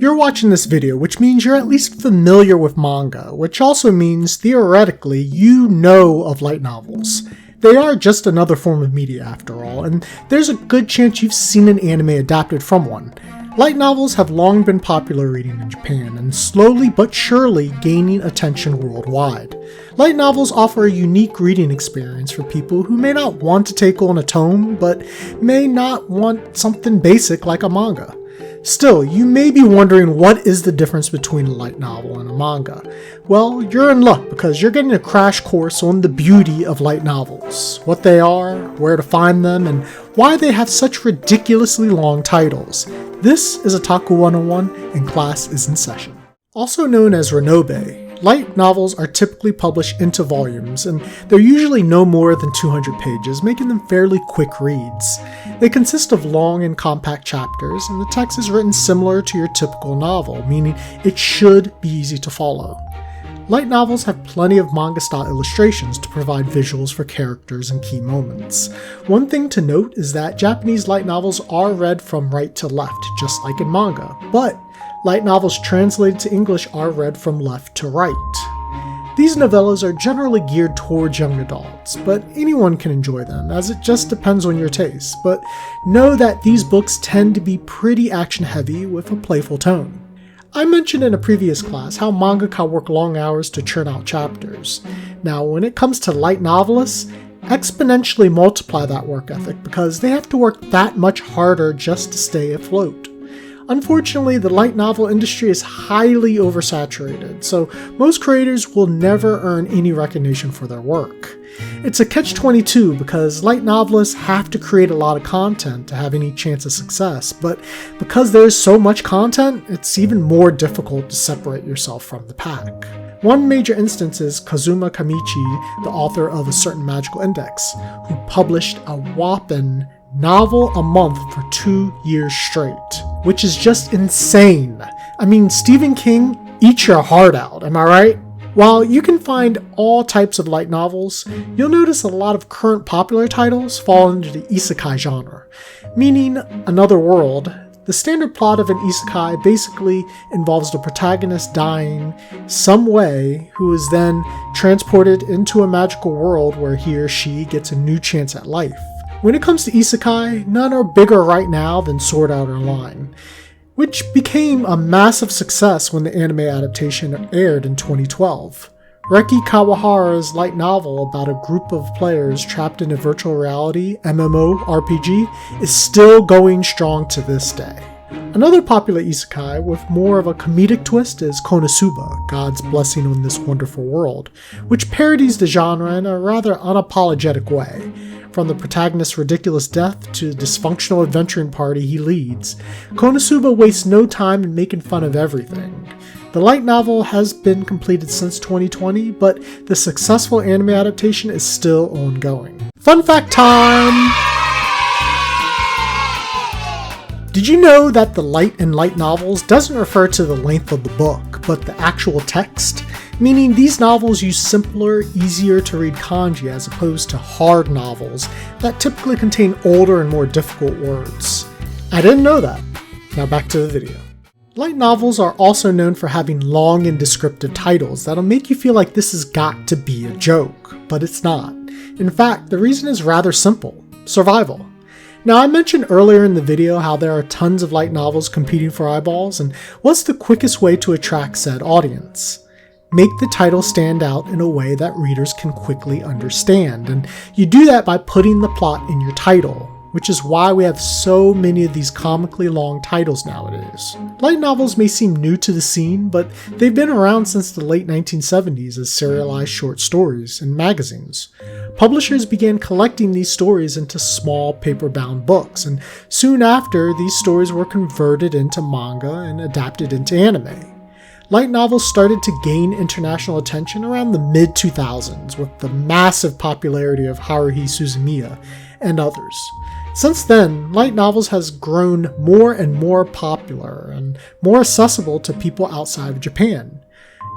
You're watching this video, which means you're at least familiar with manga, which also means, theoretically, you know of light novels. They are just another form of media after all, and there's a good chance you've seen an anime adapted from one. Light novels have long been popular reading in Japan, and slowly but surely gaining attention worldwide. Light novels offer a unique reading experience for people who may not want to take on a tome, but may not want something basic like a manga. Still, you may be wondering what is the difference between a light novel and a manga. Well, you're in luck because you're getting a crash course on the beauty of light novels, what they are, where to find them, and why they have such ridiculously long titles. This is Otaku 101 and class is in session. Also known as Ranobe, light novels are typically published into volumes, and they're usually no more than 200 pages, making them fairly quick reads. They consist of long and compact chapters, and the text is written similar to your typical novel, meaning it should be easy to follow. Light novels have plenty of manga-style illustrations to provide visuals for characters and key moments. One thing to note is that Japanese light novels are read from right to left, just like in manga, but light novels translated to English are read from left to right. These novellas are generally geared towards young adults, but anyone can enjoy them, as it just depends on your taste. But know that these books tend to be pretty action-heavy with a playful tone. I mentioned in a previous class how mangaka work long hours to churn out chapters. Now, when it comes to light novelists, exponentially multiply that work ethic because they have to work that much harder just to stay afloat. Unfortunately, the light novel industry is highly oversaturated, so most creators will never earn any recognition for their work. It's a catch-22 because light novelists have to create a lot of content to have any chance of success, but because there's so much content, it's even more difficult to separate yourself from the pack. One major instance is Kazuma Kamachi, the author of A Certain Magical Index, who published a whopping novel a month for 2 years straight, which is just insane. I mean, Stephen King, eat your heart out, am I right? While you can find all types of light novels, you'll notice a lot of current popular titles fall into the isekai genre, meaning another world. The standard plot of an isekai basically involves the protagonist dying some way, who is then transported into a magical world where he or she gets a new chance at life. When it comes to isekai, none are bigger right now than Sword Art Online, which became a massive success when the anime adaptation aired in 2012. Reki Kawahara's light novel about a group of players trapped in a virtual reality MMORPG is still going strong to this day. Another popular isekai with more of a comedic twist is Konosuba, God's Blessing on This Wonderful World, which parodies the genre in a rather unapologetic way. From the protagonist's ridiculous death to the dysfunctional adventuring party he leads, Konosuba wastes no time in making fun of everything. The light novel has been completed since 2020, but the successful anime adaptation is still ongoing. Fun fact time! Did you know that the light in light novels doesn't refer to the length of the book, but the actual text? Meaning these novels use simpler, easier to read kanji as opposed to hard novels that typically contain older and more difficult words. I didn't know that. Now back to the video. Light novels are also known for having long and descriptive titles that'll make you feel like this has got to be a joke, but it's not. In fact, the reason is rather simple: survival. Now, I mentioned earlier in the video how there are tons of light novels competing for eyeballs, and what's the quickest way to attract said audience? Make the title stand out in a way that readers can quickly understand, and you do that by putting the plot in your title, which is why we have so many of these comically long titles nowadays. Light novels may seem new to the scene, but they've been around since the late 1970s as serialized short stories in magazines. Publishers began collecting these stories into small paper-bound books, and soon after, these stories were converted into manga and adapted into anime. Light novels started to gain international attention around the mid-2000s with the massive popularity of Haruhi Suzumiya and others. Since then, light novels has grown more and more popular and more accessible to people outside of Japan.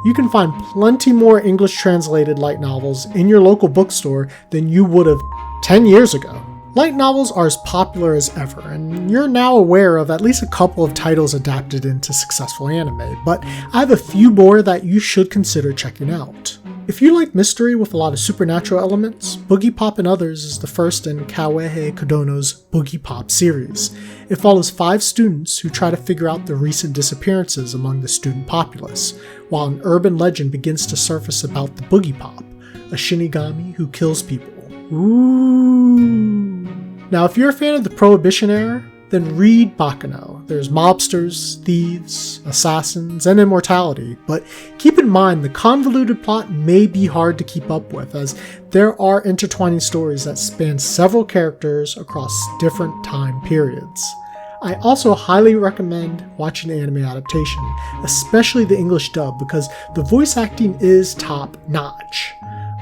You can find plenty more English translated light novels in your local bookstore than you would have 10 years ago. Light novels are as popular as ever, and you're now aware of at least a couple of titles adapted into successful anime, but I have a few more that you should consider checking out. If you like mystery with a lot of supernatural elements, Boogie Pop and Others is the first in Kawehei Kodono's Boogie Pop series. It follows 5 students who try to figure out the recent disappearances among the student populace, while an urban legend begins to surface about the Boogie Pop, a shinigami who kills people. Ooh. Now, if you're a fan of the Prohibition era, then read Baccano. There's mobsters, thieves, assassins, and immortality, but keep in mind the convoluted plot may be hard to keep up with, as there are intertwining stories that span several characters across different time periods. I also highly recommend watching the anime adaptation, especially the English dub, because the voice acting is top notch.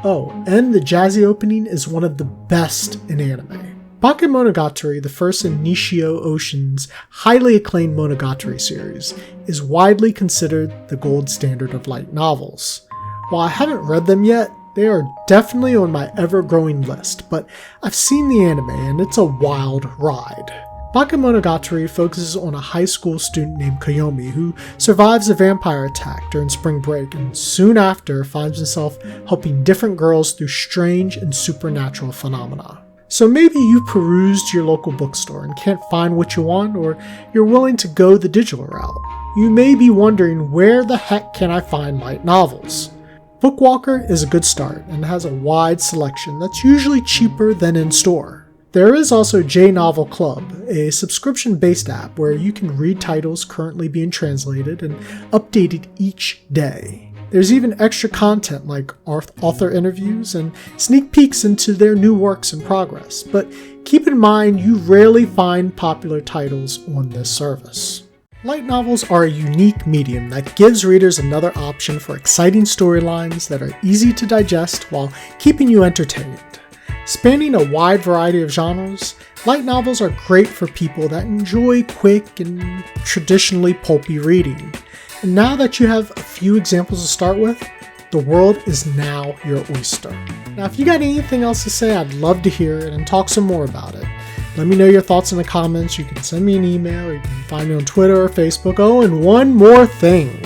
Oh, and the jazzy opening is one of the best in anime. Bakemonogatari, the first in Nishio Ocean's highly acclaimed Monogatari series, is widely considered the gold standard of light novels. While I haven't read them yet, they are definitely on my ever-growing list, but I've seen the anime and it's a wild ride. Bakemonogatari focuses on a high school student named Koyomi who survives a vampire attack during spring break and soon after finds himself helping different girls through strange and supernatural phenomena. So maybe you perused your local bookstore and can't find what you want, or you're willing to go the digital route. You may be wondering, where the heck can I find light novels? Bookwalker is a good start and has a wide selection that's usually cheaper than in store. There is also J-Novel Club, a subscription-based app where you can read titles currently being translated and updated each day. There's even extra content like author interviews and sneak peeks into their new works in progress, but keep in mind you rarely find popular titles on this service. Light novels are a unique medium that gives readers another option for exciting storylines that are easy to digest while keeping you entertained. Spanning a wide variety of genres, light novels are great for people that enjoy quick and traditionally pulpy reading. And now that you have a few examples to start with, the world is now your oyster. Now, if you got anything else to say, I'd love to hear it and talk some more about it. Let me know your thoughts in the comments. You can send me an email, or you can find me on Twitter or Facebook. Oh, and one more thing.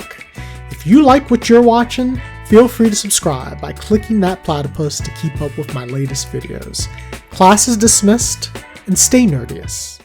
If you like what you're watching, feel free to subscribe by clicking that platypus to keep up with my latest videos. Class is dismissed, and stay nerdious.